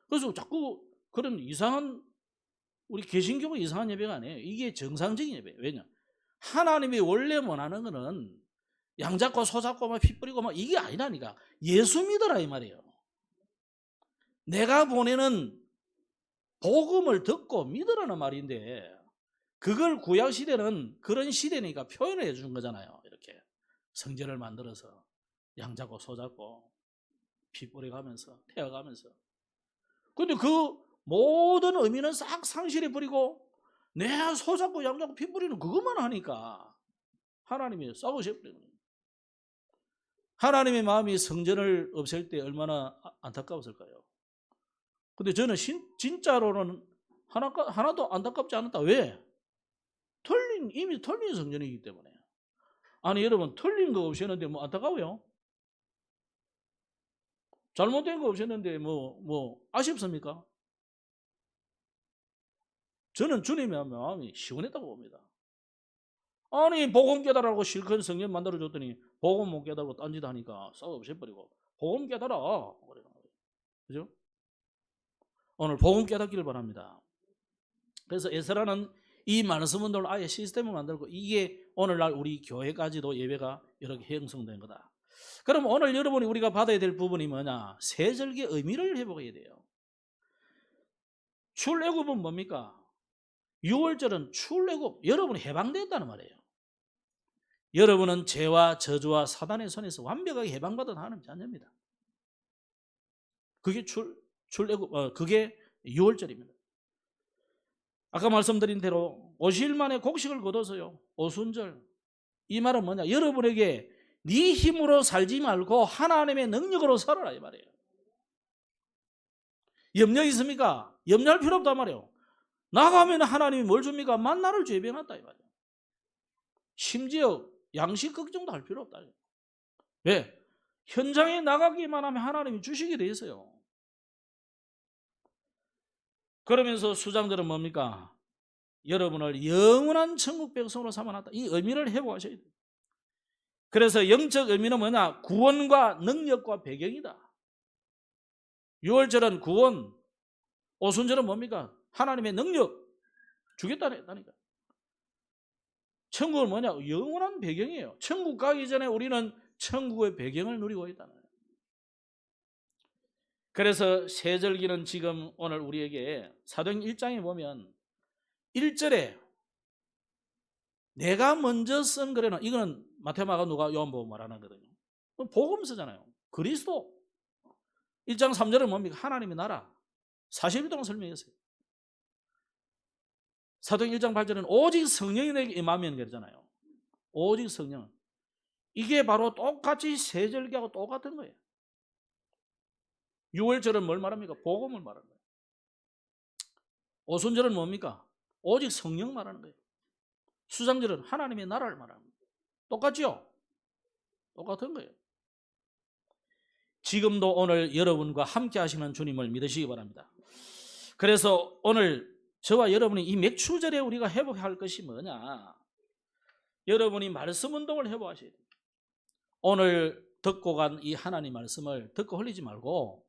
그래서 자꾸 그런 이상한, 우리 개신교가 이상한 예배가 아니에요. 이게 정상적인 예배예요. 왜냐? 하나님이 원래 원하는 거는 양 잡고 소 잡고 막 피 뿌리고 막 이게 아니라니까. 예수 믿어라 이 말이에요. 내가 보내는 복음을 듣고 믿으라는 말인데, 그걸 구약 시대는 그런 시대니까 표현을 해주는 거잖아요. 이렇게 성전을 만들어서 양 잡고 소 잡고 피 뿌려가면서 태워가면서. 근데 그 모든 의미는 싹 상실해 버리고 내 소 잡고 양 잡고 피 뿌리는 그것만 하니까 하나님이 썩으셔버리는 거예요. 하나님의 마음이 성전을 없앨 때 얼마나 안타까웠을까요? 근데 저는 진짜로는 하나도 안타깝지 않았다. 왜? 이미 털린 성전이기 때문에. 아니 여러분, 털린 거 없애는데 뭐 안타까워요? 잘못된 거 없애는데 뭐 아쉽습니까? 저는 주님의 마음이 시원했다고 봅니다. 아니 복음 깨달으라고 실컷 성전 만들어줬더니 복음 못 깨달고 딴짓 하니까 싹 없애버리고, 복음 깨달아. 그죠? 오늘 복음 깨닫기를 바랍니다. 그래서 에스라는 이 말씀 운동을 아예 시스템을 만들고, 이게 오늘날 우리 교회까지도 예배가 이렇게 형성된 거다. 그럼 오늘 여러분이 우리가 받아야 될 부분이 뭐냐? 세절기의 의미를 회복해야 돼요. 출애굽은 뭡니까? 6월절은 출애굽, 여러분이 해방됐다는 말이에요. 여러분은 죄와 저주와 사단의 손에서 완벽하게 해방받은 하나님 자녀입니다. 그게 그게 6월절입니다. 아까 말씀드린 대로 50일 만에 곡식을 거둬서요. 오순절. 이 말은 뭐냐? 여러분에게 네 힘으로 살지 말고 하나님의 능력으로 살아라 이 말이에요. 염려 있습니까? 염려할 필요 없단 말이에요. 나가면 하나님이 뭘 줍니까? 만나를 주입해놨다 이 말이에요. 심지어 양식 걱정도 할 필요 없다. 왜? 현장에 나가기만 하면 하나님이 주시게 돼 있어요. 그러면서 수장들은 뭡니까? 여러분을 영원한 천국 백성으로 삼아놨다. 이 의미를 회복하셔야 돼요. 그래서 영적 의미는 뭐냐? 구원과 능력과 배경이다. 6월절은 구원, 오순절은 뭡니까? 하나님의 능력 주겠다니까. 천국은 뭐냐? 영원한 배경이에요. 천국 가기 전에 우리는 천국의 배경을 누리고 있다는 거예요. 그래서 세절기는 지금 오늘 우리에게 사도행 1장에 보면 1절에 내가 먼저 쓴 글에는 이거는 마태오, 마가, 누가, 요한복음 말하는 거거든요. 복음서잖아요. 그리스도. 1장 3절은 뭡니까? 하나님의 나라. 40일 동안 설명했어요. 사도행 1장 8절은 오직 성령이 내게 임하면 그러잖아요. 오직 성령. 이게 바로 똑같이 세절기하고 똑같은 거예요. 6월절은 뭘 말합니까? 복음을 말하는 거예요. 오순절은 뭡니까? 오직 성령 말하는 거예요. 수장절은 하나님의 나라를 말하는 거예요. 똑같죠? 똑같은 거예요. 지금도 오늘 여러분과 함께 하시는 주님을 믿으시기 바랍니다. 그래서 오늘 저와 여러분이 이 맥추절에 우리가 회복할 것이 뭐냐? 여러분이 말씀 운동을 회복하셔야 돼요. 오늘 듣고 간 이 하나님 말씀을 듣고 흘리지 말고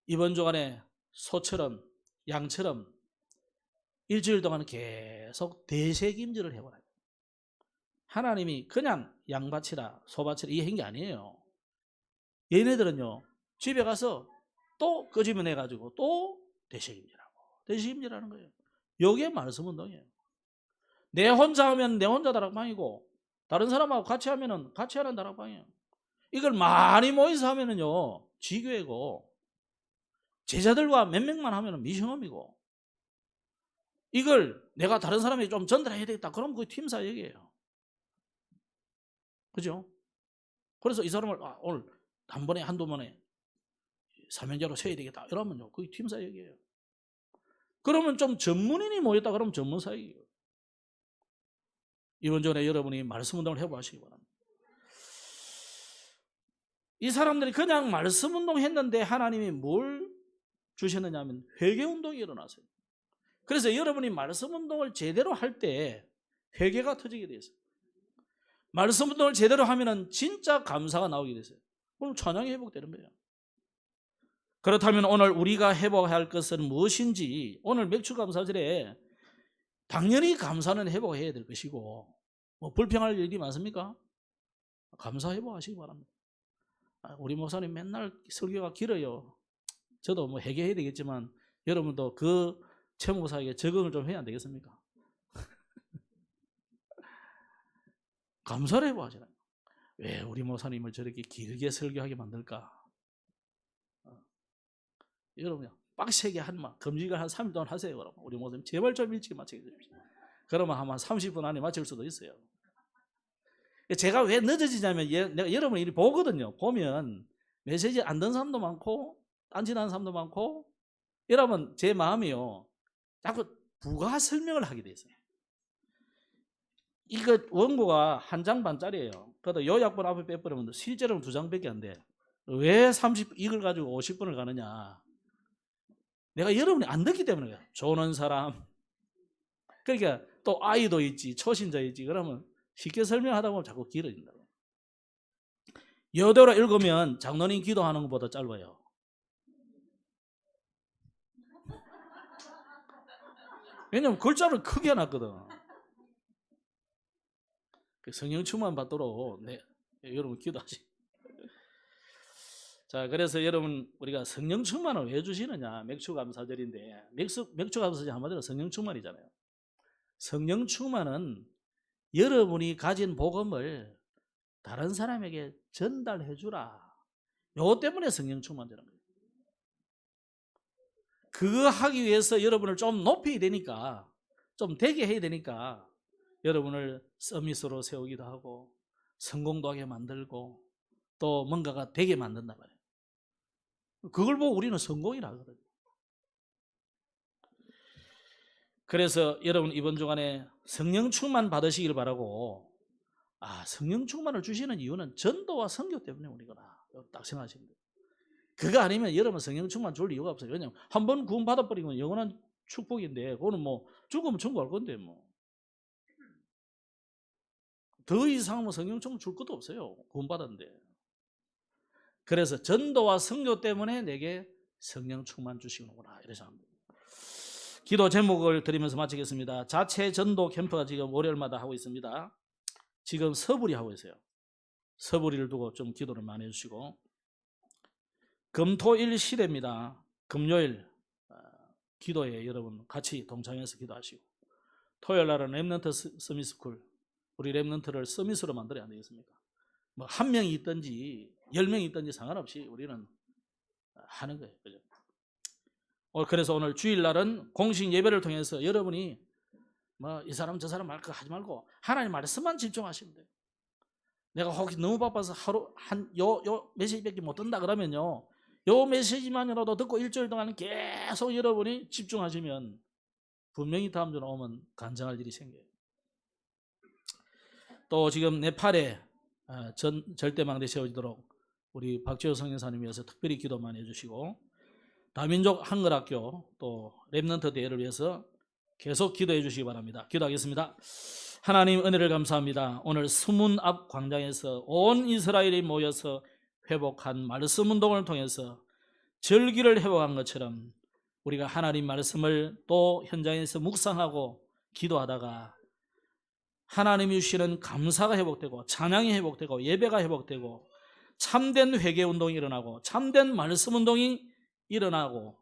이번 주간에 소처럼 양처럼 일주일 동안 계속 대세김질을 해보라. 하나님이 그냥 양바치라 소바치라 이 한 게 아니에요. 얘네들은요 집에 가서 또 끄집어내가지고 또 대세김질하는 거예요. 이게 말씀 운동이에요. 내 혼자 하면 내 혼자 다락방이고 다른 사람하고 같이 하면은 같이 하는 다락방이에요. 이걸 많이 모여서 하면은요 지교회고 제자들과 몇 명만 하면은 미션홈이고 이걸 내가 다른 사람에게 좀 전달해야 되겠다. 그럼 그게 팀사 얘기예요. 그죠? 그래서 이 사람을 오늘 한 번에 한두 번에 사명자로 세야 되겠다. 이러면요 그게 팀사 얘기예요. 그러면 좀 전문인이 모였다 그러면 전문사 얘기예요. 이번 주에 여러분이 말씀 운동을 해보시기 바랍니다. 이 사람들이 그냥 말씀 운동 했는데 하나님이 뭘 주셨느냐 하면 회개 운동이 일어났어요. 그래서 여러분이 말씀 운동을 제대로 할 때 회개가 터지게 돼 있어요. 말씀 운동을 제대로 하면은 진짜 감사가 나오게 됐어요. 그럼 찬양이 회복되는 거예요. 그렇다면 오늘 우리가 회복해야 할 것은 무엇인지 오늘 맥주감사절에 당연히 감사는 회복해야 될 것이고 뭐 불평할 일이 많습니까? 감사 회복하시기 바랍니다. 우리 목사님 맨날 설교가 길어요. 저도 뭐 회개해야 되겠지만 여러분도 그 최 목사에게 적응을 좀 해야 안 되겠습니까? 감사를 회복하잖아요. 왜 우리 목사님을 저렇게 길게 설교하게 만들까? 여러분 빡세게 금식을 한 3일 동안 하세요. 그러면 우리 목사님 제발 좀 일찍 마치게 해주십시오. 그러면 한 30분 안에 마칠 수도 있어요. 제가 왜 늦어지냐면 내가 여러분 이리 보거든요. 보면 메시지 안 듣는 사람도 많고 딴짓하는 사람도 많고 이러면 제 마음이요. 자꾸 부가 설명을 하게 돼 있어요. 이거 원고가 한 장 반짜리예요. 그래도 요약본 앞에 빼버리면 실제로는 2장밖에 안 돼. 왜 이걸 가지고 50분을 가느냐. 내가 여러분이 안 듣기 때문에 그래요. 조는 사람. 그러니까 또 아이도 있지 초신자 있지. 그러면 쉽게 설명하다 보면 자꾸 길어진다고. 여대로 읽으면 장로님 기도하는 것보다 짧아요. 왜냐면 글자를 크게 해놨거든. 성령 충만 받도록 여러분 기도하시. 자, 그래서 여러분 우리가 성령 충만을 왜 주시느냐? 맥주감사절인데 맥주감사절 한마디로 성령 충만이잖아요. 성령 충만은 여러분이 가진 복음을 다른 사람에게 전달해 주라. 요거 때문에 성령 충만되는 거예요. 그거 하기 위해서 여러분을 좀 높여야 되니까, 좀 되게 해야 되니까 여러분을 서밋으로 세우기도 하고 성공도 하게 만들고 또 뭔가가 되게 만든단 말이에요. 그걸 보고 우리는 성공이라 하거든요. 그래서 여러분 이번 주간에 성령 충만 받으시길 바라고, 성령 충만을 주시는 이유는 전도와 선교 때문에 우리가 딱 생각하시면 돼요. 그거 아니면 여러분 성령 충만 줄 이유가 없어요. 왜냐하면 한 번 구원 받아버리면 영원한 축복인데, 그거는 뭐 죽으면 천국할 건데 뭐 더 이상 뭐 성령 충만 줄 것도 없어요. 구원 받았는데. 그래서 전도와 선교 때문에 내게 성령 충만 주시는구나, 이래서 합니다. 기도 제목을 드리면서 마치겠습니다. 자체 전도 캠프가 지금 월요일마다 하고 있습니다. 지금 서부리 하고 있어요. 서부리를 두고 좀 기도를 많이 해주시고, 금토일 시대입니다. 금요일 기도에 여러분 같이 동참해서 기도하시고, 토요일 날은 렘넌트 서밋스쿨, 우리 렘넌트를 서밋으로 만들어야 안 되겠습니까? 뭐 한 명이 있든지 10명이 있든지 상관없이 우리는 하는 거예요. 그죠? 그래서 오늘 주일날은 공식 예배를 통해서 여러분이 뭐 이 사람 저 사람 말 거 하지 말고 하나님 말씀만 집중하시면 돼요. 내가 혹시 너무 바빠서 하루 요 메시지밖에 못 듣는다 그러면요, 요 메시지만이라도 듣고 일주일 동안 계속 여러분이 집중하시면 분명히 다음 주에 오면 간증할 일이 생겨요. 또 지금 네팔에 절대망대 세워지도록 우리 박지호 성령사님 위해서 특별히 기도 많이 해주시고, 다민족 한글학교 또 렘넌트 대회를 위해서 계속 기도해 주시기 바랍니다. 기도하겠습니다. 하나님 은혜를 감사합니다. 오늘 수문 앞 광장에서 온 이스라엘이 모여서 회복한 말씀 운동을 통해서 절기를 회복한 것처럼 우리가 하나님 말씀을 또 현장에서 묵상하고 기도하다가 하나님이 주시는 감사가 회복되고 찬양이 회복되고 예배가 회복되고 참된 회개 운동이 일어나고 참된 말씀 운동이 일어나고,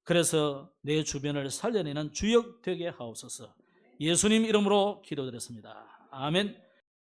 그래서 내 주변을 살려내는 주역 되게 하옵소서. 예수님 이름으로 기도드렸습니다. 아멘.